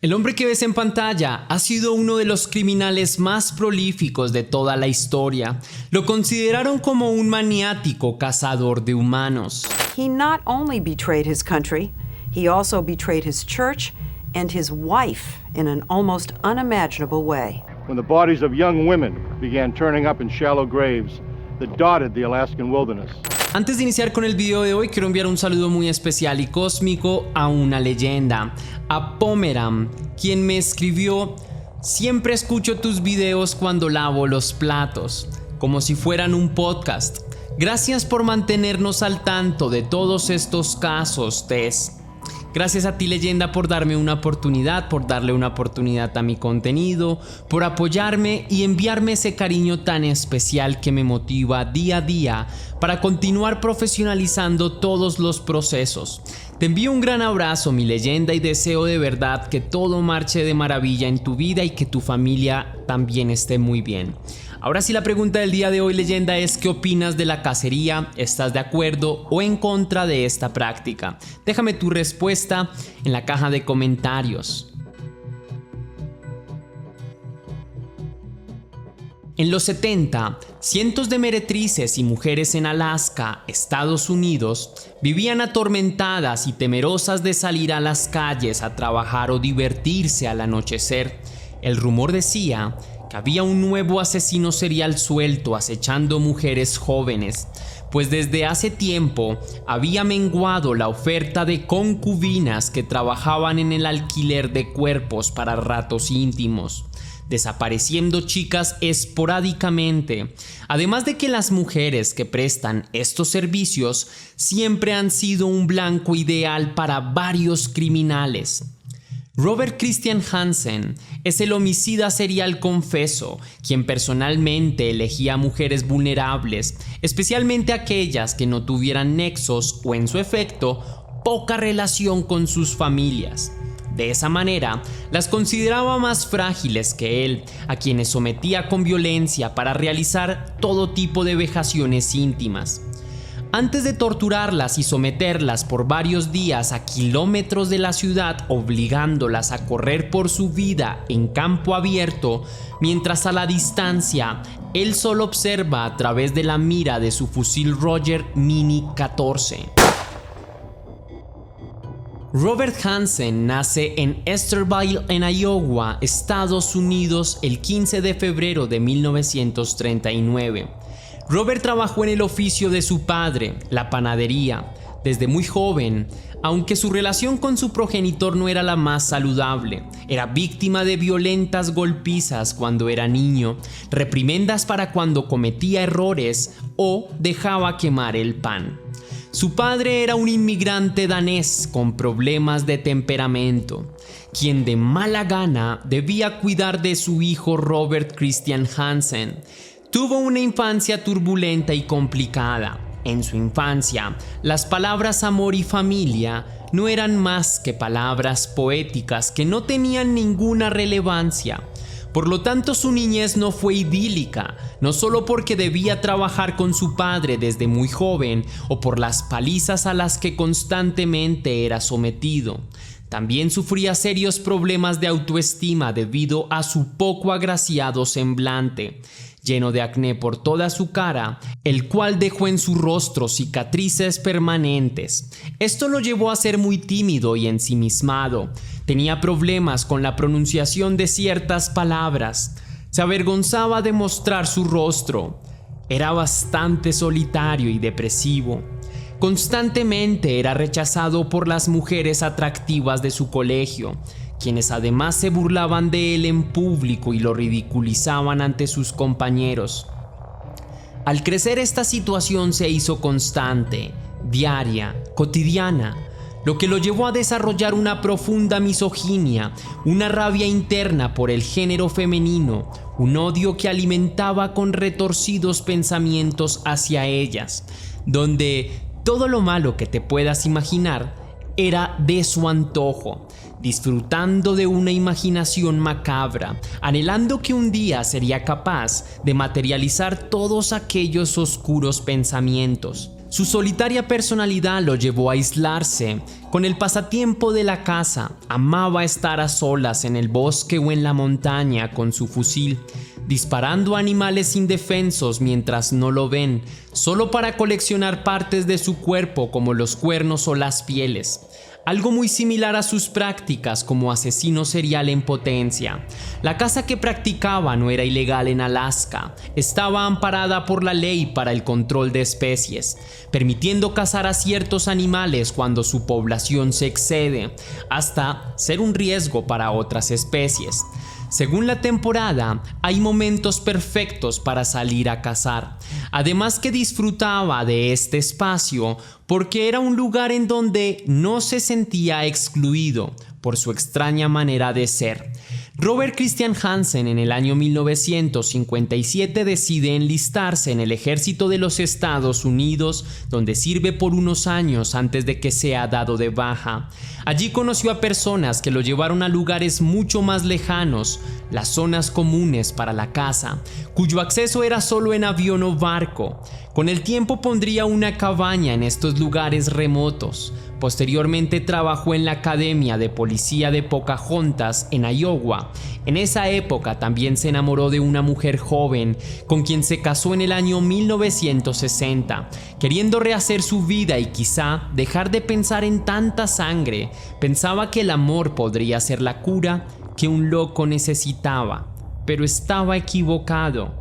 El hombre que ves en pantalla ha sido uno de los criminales más prolíficos de toda la historia. Lo consideraron como un maniático cazador de humanos. He not only betrayed his country, he also betrayed his church and his wife in an almost unimaginable way. When the bodies of young women began turning up in shallow graves that dotted the Alaskan wilderness. Antes de iniciar con el video de hoy, quiero enviar un saludo muy especial y cósmico a una leyenda, a Pomeram, quien me escribió: siempre escucho tus videos cuando lavo los platos, como si fueran un podcast. Gracias por mantenernos al tanto de todos estos casos, Tess. Gracias a ti, leyenda, por darme una oportunidad, por darle una oportunidad a mi contenido, por apoyarme y enviarme ese cariño tan especial que me motiva día a día para continuar profesionalizando todos los procesos. Te envío un gran abrazo, mi leyenda, y deseo de verdad que todo marche de maravilla en tu vida y que tu familia también esté muy bien. Ahora sí, la pregunta del día de hoy, leyenda, es: ¿qué opinas de la cacería? ¿Estás de acuerdo o en contra de esta práctica? Déjame tu respuesta en la caja de comentarios. En los 70, cientos de meretrices y mujeres en Alaska, Estados Unidos, vivían atormentadas y temerosas de salir a las calles a trabajar o divertirse al anochecer. El rumor decía que había un nuevo asesino serial suelto acechando mujeres jóvenes, pues desde hace tiempo había menguado la oferta de concubinas que trabajaban en el alquiler de cuerpos para ratos íntimos, desapareciendo chicas esporádicamente, además de que las mujeres que prestan estos servicios siempre han sido un blanco ideal para varios criminales. Robert Christian Hansen es el homicida serial confeso, quien personalmente elegía a mujeres vulnerables, especialmente aquellas que no tuvieran nexos o, en su efecto, poca relación con sus familias. De esa manera, las consideraba más frágiles que él, a quienes sometía con violencia para realizar todo tipo de vejaciones íntimas. Antes de torturarlas y someterlas por varios días a kilómetros de la ciudad, obligándolas a correr por su vida en campo abierto, mientras a la distancia él solo observa a través de la mira de su fusil Roger Mini 14. Robert Hansen nace en Esterville, en Iowa, Estados Unidos, el 15 de febrero de 1939. Robert trabajó en el oficio de su padre, la panadería, desde muy joven, aunque su relación con su progenitor no era la más saludable. Era víctima de violentas golpizas cuando era niño, reprimendas para cuando cometía errores o dejaba quemar el pan. Su padre era un inmigrante danés con problemas de temperamento, quien de mala gana debía cuidar de su hijo Robert Christian Hansen. Tuvo una infancia turbulenta y complicada. En su infancia, las palabras amor y familia no eran más que palabras poéticas que no tenían ninguna relevancia. Por lo tanto, su niñez no fue idílica, no solo porque debía trabajar con su padre desde muy joven o por las palizas a las que constantemente era sometido. También sufría serios problemas de autoestima debido a su poco agraciado semblante, lleno de acné por toda su cara, el cual dejó en su rostro cicatrices permanentes. Esto lo llevó a ser muy tímido y ensimismado. Tenía problemas con la pronunciación de ciertas palabras. Se avergonzaba de mostrar su rostro. Era bastante solitario y depresivo. Constantemente era rechazado por las mujeres atractivas de su colegio, quienes además se burlaban de él en público y lo ridiculizaban ante sus compañeros. Al crecer, esta situación se hizo constante, diaria, cotidiana, lo que lo llevó a desarrollar una profunda misoginia, una rabia interna por el género femenino, un odio que alimentaba con retorcidos pensamientos hacia ellas, donde todo lo malo que te puedas imaginar era de su antojo, disfrutando de una imaginación macabra, anhelando que un día sería capaz de materializar todos aquellos oscuros pensamientos. Su solitaria personalidad lo llevó a aislarse. Con el pasatiempo de la caza, amaba estar a solas en el bosque o en la montaña con su fusil, disparando a animales indefensos mientras no lo ven, solo para coleccionar partes de su cuerpo como los cuernos o las pieles. Algo muy similar a sus prácticas como asesino serial en potencia. La caza que practicaba no era ilegal en Alaska, estaba amparada por la ley para el control de especies, permitiendo cazar a ciertos animales cuando su población se excede, hasta ser un riesgo para otras especies. Según la temporada, hay momentos perfectos para salir a cazar. Además que disfrutaba de este espacio porque era un lugar en donde no se sentía excluido por su extraña manera de ser. Robert Christian Hansen en el año 1957 decide enlistarse en el ejército de los Estados Unidos, donde sirve por unos años antes de que sea dado de baja. Allí conoció a personas que lo llevaron a lugares mucho más lejanos, las zonas comunes para la caza, cuyo acceso era solo en avión o barco. Con el tiempo pondría una cabaña en estos lugares remotos. Posteriormente trabajó en la Academia de Policía de Pocahontas en Iowa. En esa época también se enamoró de una mujer joven con quien se casó en el año 1960. Queriendo rehacer su vida y quizá dejar de pensar en tanta sangre, pensaba que el amor podría ser la cura que un loco necesitaba, pero estaba equivocado.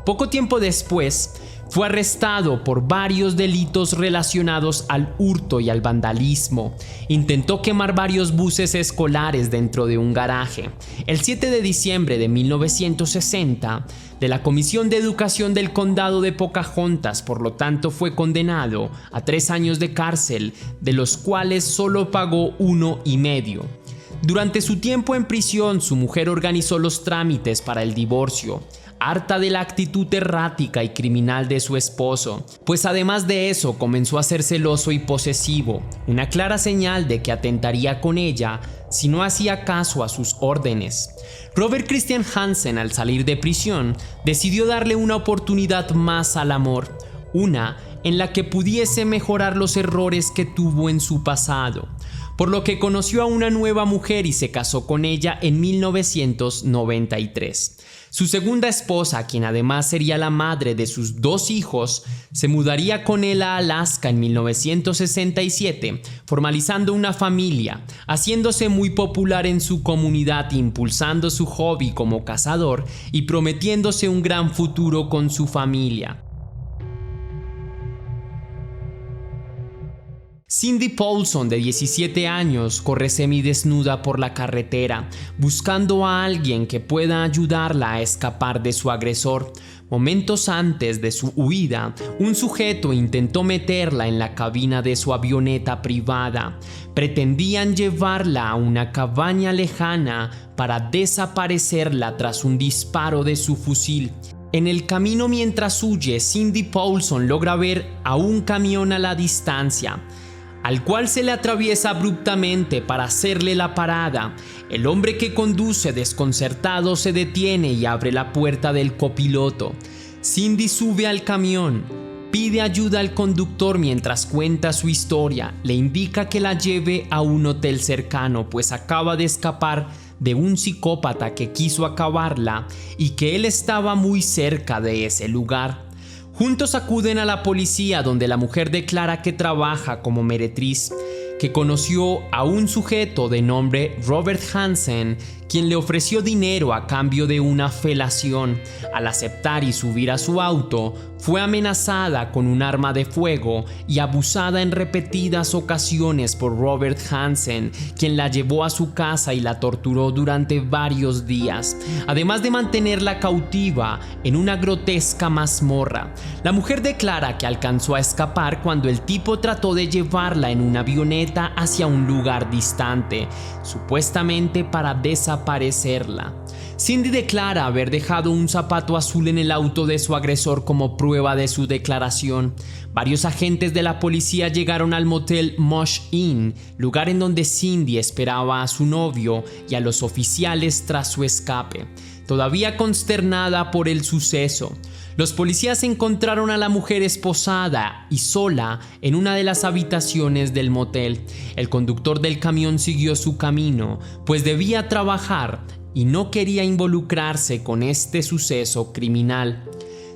Poco tiempo después, fue arrestado por varios delitos relacionados al hurto y al vandalismo. Intentó quemar varios buses escolares dentro de un garaje. El 7 de diciembre de 1960, de la Comisión de Educación del Condado de Pocahontas, por lo tanto, fue condenado a 3 años de cárcel, de los cuales solo pagó 1,5. Durante su tiempo en prisión, su mujer organizó los trámites para el divorcio, harta de la actitud errática y criminal de su esposo, pues además de eso comenzó a ser celoso y posesivo, una clara señal de que atentaría con ella si no hacía caso a sus órdenes. Robert Christian Hansen, al salir de prisión, decidió darle una oportunidad más al amor, una en la que pudiese mejorar los errores que tuvo en su pasado, por lo que conoció a una nueva mujer y se casó con ella en 1993. Su segunda esposa, quien además sería la madre de sus 2 hijos, se mudaría con él a Alaska en 1967, formalizando una familia, haciéndose muy popular en su comunidad, impulsando su hobby como cazador y prometiéndose un gran futuro con su familia. Cindy Paulson, de 17 años, corre semidesnuda por la carretera, buscando a alguien que pueda ayudarla a escapar de su agresor. Momentos antes de su huida, un sujeto intentó meterla en la cabina de su avioneta privada. Pretendían llevarla a una cabaña lejana para desaparecerla tras un disparo de su fusil. En el camino mientras huye, Cindy Paulson logra ver a un camión a la distancia, al cual se le atraviesa abruptamente para hacerle la parada. El hombre que conduce desconcertado se detiene y abre la puerta del copiloto. Cindy sube al camión, pide ayuda al conductor mientras cuenta su historia, le indica que la lleve a un hotel cercano, pues acaba de escapar de un psicópata que quiso acabarla y que él estaba muy cerca de ese lugar. Juntos acuden a la policía, donde la mujer declara que trabaja como meretriz, que conoció a un sujeto de nombre Robert Hansen, quien le ofreció dinero a cambio de una felación. Al aceptar y subir a su auto, fue amenazada con un arma de fuego y abusada en repetidas ocasiones por Robert Hansen, quien la llevó a su casa y la torturó durante varios días, además de mantenerla cautiva en una grotesca mazmorra. La mujer declara que alcanzó a escapar cuando el tipo trató de llevarla en una avioneta hacia un lugar distante, supuestamente para desaparecerla. Cindy declara haber dejado un zapato azul en el auto de su agresor como prueba de su declaración. Varios agentes de la policía llegaron al motel Mosh Inn, lugar en donde Cindy esperaba a su novio y a los oficiales tras su escape. Todavía consternada por el suceso, los policías encontraron a la mujer esposada y sola en una de las habitaciones del motel. El conductor del camión siguió su camino, pues debía trabajar y no quería involucrarse con este suceso criminal.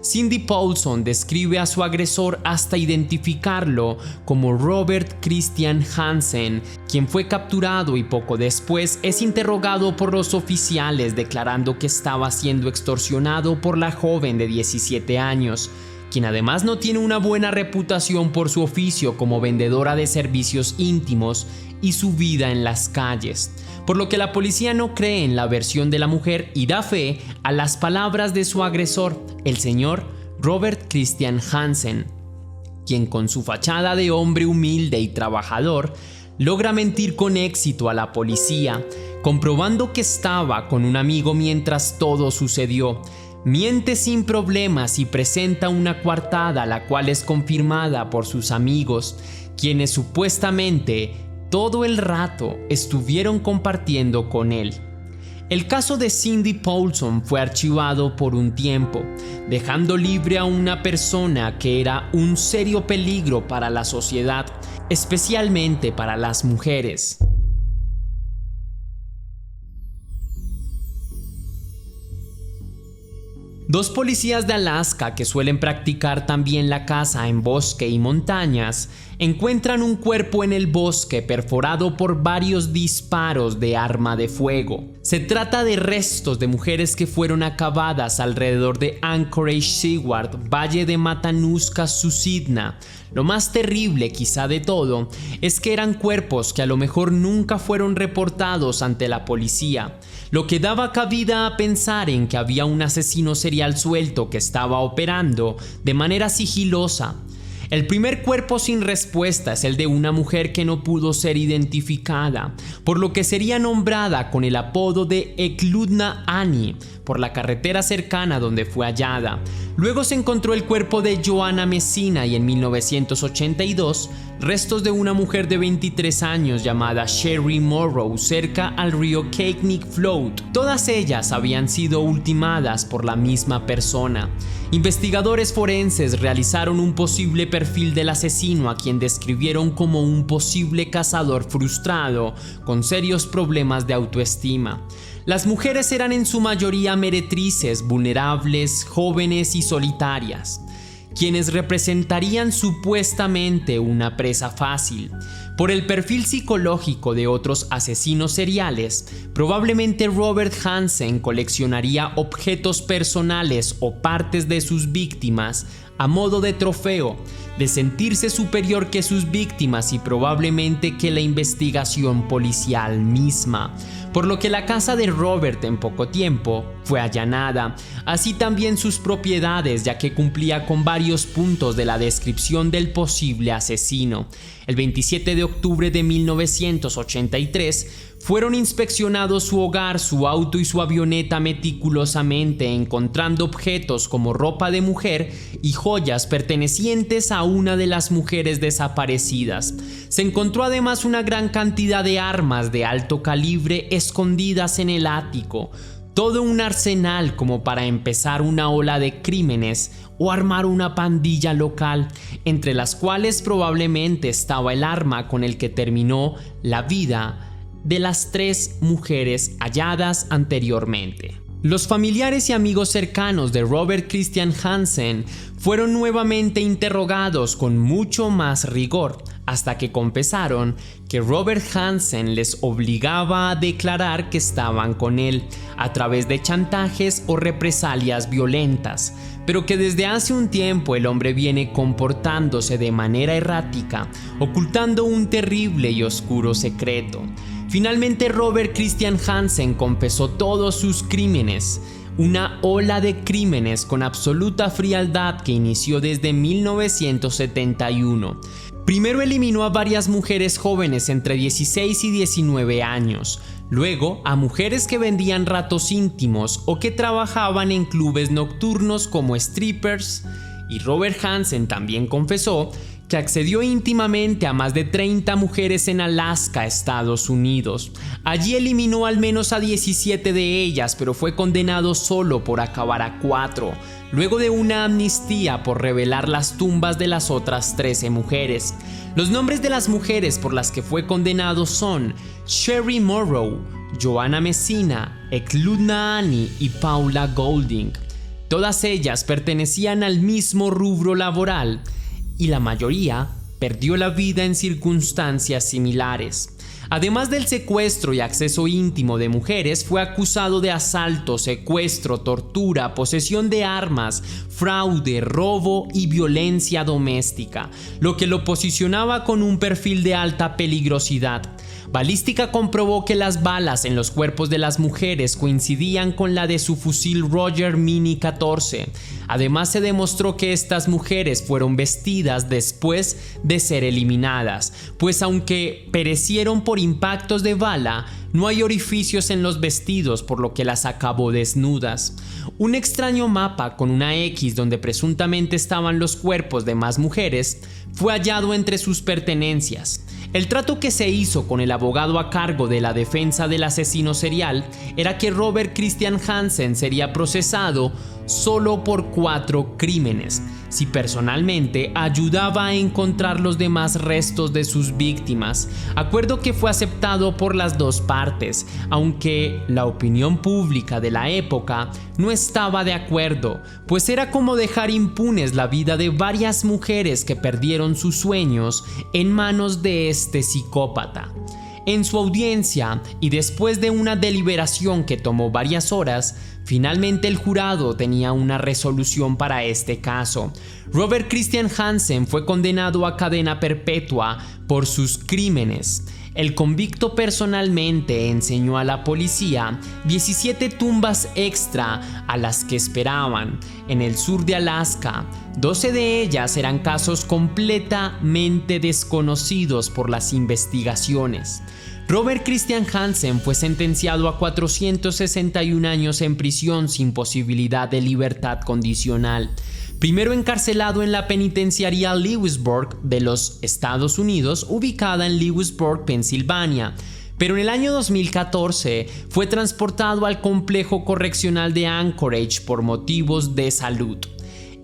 Cindy Paulson describe a su agresor hasta identificarlo como Robert Christian Hansen, quien fue capturado y poco después es interrogado por los oficiales declarando que estaba siendo extorsionado por la joven de 17 años, quien además no tiene una buena reputación por su oficio como vendedora de servicios íntimos y su vida en las calles, por lo que la policía no cree en la versión de la mujer y da fe a las palabras de su agresor, el señor Robert Christian Hansen, quien con su fachada de hombre humilde y trabajador logra mentir con éxito a la policía, comprobando que estaba con un amigo mientras todo sucedió. Miente sin problemas y presenta una coartada, la cual es confirmada por sus amigos, quienes supuestamente todo el rato estuvieron compartiendo con él. El caso de Cindy Paulson fue archivado por un tiempo, dejando libre a una persona que era un serio peligro para la sociedad, especialmente para las mujeres. Dos policías de Alaska que suelen practicar también la caza en bosque y montañas encuentran un cuerpo en el bosque perforado por varios disparos de arma de fuego. Se trata de restos de mujeres que fueron acabadas alrededor de Anchorage Seaward, Valle de Matanuska, Susitna. Lo más terrible quizá de todo es que eran cuerpos que a lo mejor nunca fueron reportados ante la policía, lo que daba cabida a pensar en que había un asesino serial suelto que estaba operando de manera sigilosa. El primer cuerpo sin respuesta es el de una mujer que no pudo ser identificada, por lo que sería nombrada con el apodo de Eklundna Annie por la carretera cercana donde fue hallada. Luego se encontró el cuerpo de Joanna Messina y en 1982 restos de una mujer de 23 años llamada Sherry Morrow cerca al río Cakenik Float. Todas ellas habían sido ultimadas por la misma persona. Investigadores forenses realizaron un posible perfil del asesino, a quien describieron como un posible cazador frustrado con serios problemas de autoestima. Las mujeres eran en su mayoría meretrices, vulnerables, jóvenes y solitarias, quienes representarían supuestamente una presa fácil. Por el perfil psicológico de otros asesinos seriales, probablemente Robert Hansen coleccionaría objetos personales o partes de sus víctimas a modo de trofeo, de sentirse superior que sus víctimas y probablemente que la investigación policial misma, por lo que la casa de Robert en poco tiempo fue allanada, así también sus propiedades, ya que cumplía con varios puntos de la descripción del posible asesino. El 27 de octubre de 1983 fueron inspeccionados su hogar, su auto y su avioneta meticulosamente, encontrando objetos como ropa de mujer y joyas pertenecientes a una de las mujeres desaparecidas. Se encontró además una gran cantidad de armas de alto calibre escondidas en el ático. Todo un arsenal como para empezar una ola de crímenes o armar una pandilla local, entre las cuales probablemente estaba el arma con el que terminó la vida de las 3 mujeres halladas anteriormente. Los familiares y amigos cercanos de Robert Christian Hansen fueron nuevamente interrogados con mucho más rigor, hasta que confesaron que Robert Hansen les obligaba a declarar que estaban con él a través de chantajes o represalias violentas, pero que desde hace un tiempo el hombre viene comportándose de manera errática, ocultando un terrible y oscuro secreto. Finalmente Robert Christian Hansen confesó todos sus crímenes, una ola de crímenes con absoluta frialdad que inició desde 1971. Primero eliminó a varias mujeres jóvenes entre 16 y 19 años, luego a mujeres que vendían ratos íntimos o que trabajaban en clubes nocturnos como strippers, y Robert Hansen también confesó que accedió íntimamente a más de 30 mujeres en Alaska, Estados Unidos. Allí eliminó al menos a 17 de ellas, pero fue condenado solo por acabar a 4, luego de una amnistía por revelar las tumbas de las otras 13 mujeres. Los nombres de las mujeres por las que fue condenado son Sherry Morrow, Joanna Messina, Eklund Annie y Paula Golding. Todas ellas pertenecían al mismo rubro laboral y la mayoría perdió la vida en circunstancias similares. Además del secuestro y acceso íntimo de mujeres, fue acusado de asalto, secuestro, tortura, posesión de armas, fraude, robo y violencia doméstica, lo que lo posicionaba con un perfil de alta peligrosidad. Balística comprobó que las balas en los cuerpos de las mujeres coincidían con la de su fusil Roger Mini 14. Además, se demostró que estas mujeres fueron vestidas después de ser eliminadas, pues aunque perecieron por impactos de bala, no hay orificios en los vestidos, por lo que las acabó desnudas. Un extraño mapa con una X donde presuntamente estaban los cuerpos de más mujeres fue hallado entre sus pertenencias. El trato que se hizo con el abogado a cargo de la defensa del asesino serial era que Robert Christian Hansen sería procesado solo por 4 crímenes, si personalmente ayudaba a encontrar los demás restos de sus víctimas, acuerdo que fue aceptado por las dos partes, aunque la opinión pública de la época no estaba de acuerdo, pues era como dejar impunes la vida de varias mujeres que perdieron sus sueños en manos de este psicópata. En su audiencia, y después de una deliberación que tomó varias horas, finalmente el jurado tenía una resolución para este caso. Robert Christian Hansen fue condenado a cadena perpetua por sus crímenes. El convicto personalmente enseñó a la policía 17 tumbas extra a las que esperaban en el sur de Alaska. 12 de ellas eran casos completamente desconocidos por las investigaciones. Robert Christian Hansen fue sentenciado a 461 años en prisión sin posibilidad de libertad condicional. Primero encarcelado en la penitenciaría Lewisburg de los Estados Unidos, ubicada en Lewisburg, Pensilvania. Pero en el año 2014 fue transportado al complejo correccional de Anchorage por motivos de salud.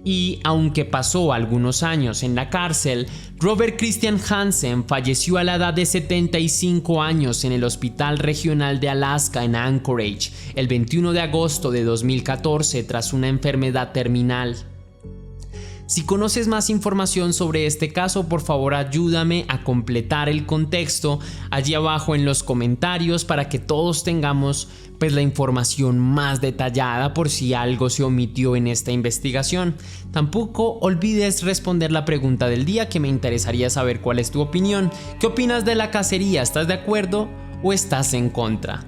Y aunque pasó algunos años en la cárcel, Robert Christian Hansen falleció a la edad de 75 años en el Hospital Regional de Alaska en Anchorage el 21 de agosto de 2014 tras una enfermedad terminal. Si conoces más información sobre este caso, por favor ayúdame a completar el contexto allí abajo en los comentarios para que todos tengamos la información más detallada por si algo se omitió en esta investigación. Tampoco olvides responder la pregunta del día, que me interesaría saber cuál es tu opinión. ¿Qué opinas de la cacería? ¿Estás de acuerdo o estás en contra?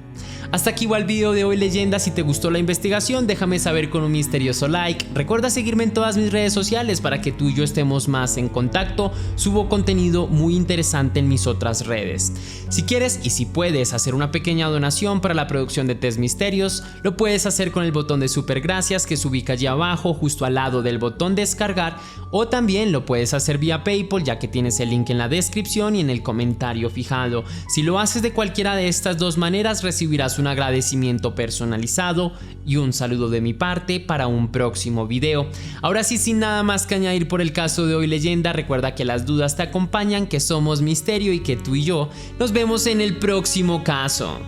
Hasta aquí va el video de hoy, leyenda. Si te gustó la investigación, déjame saber con un misterioso like. Recuerda seguirme en todas mis redes sociales para que tú y yo estemos más en contacto. Subo contenido muy interesante en mis otras redes. Si quieres y si puedes hacer una pequeña donación para la producción de Test Misterios, lo puedes hacer con el botón de super gracias que se ubica allí abajo, justo al lado del botón descargar, o también lo puedes hacer vía PayPal, ya que tienes el link en la descripción y en el comentario fijado. Si lo haces de cualquiera de estas dos maneras, recibirás un agradecimiento personalizado y un saludo de mi parte para un próximo video. Ahora sí, sin nada más que añadir por el caso de hoy, leyenda, recuerda que las dudas te acompañan, que somos misterio y que tú y yo nos vemos en el próximo caso.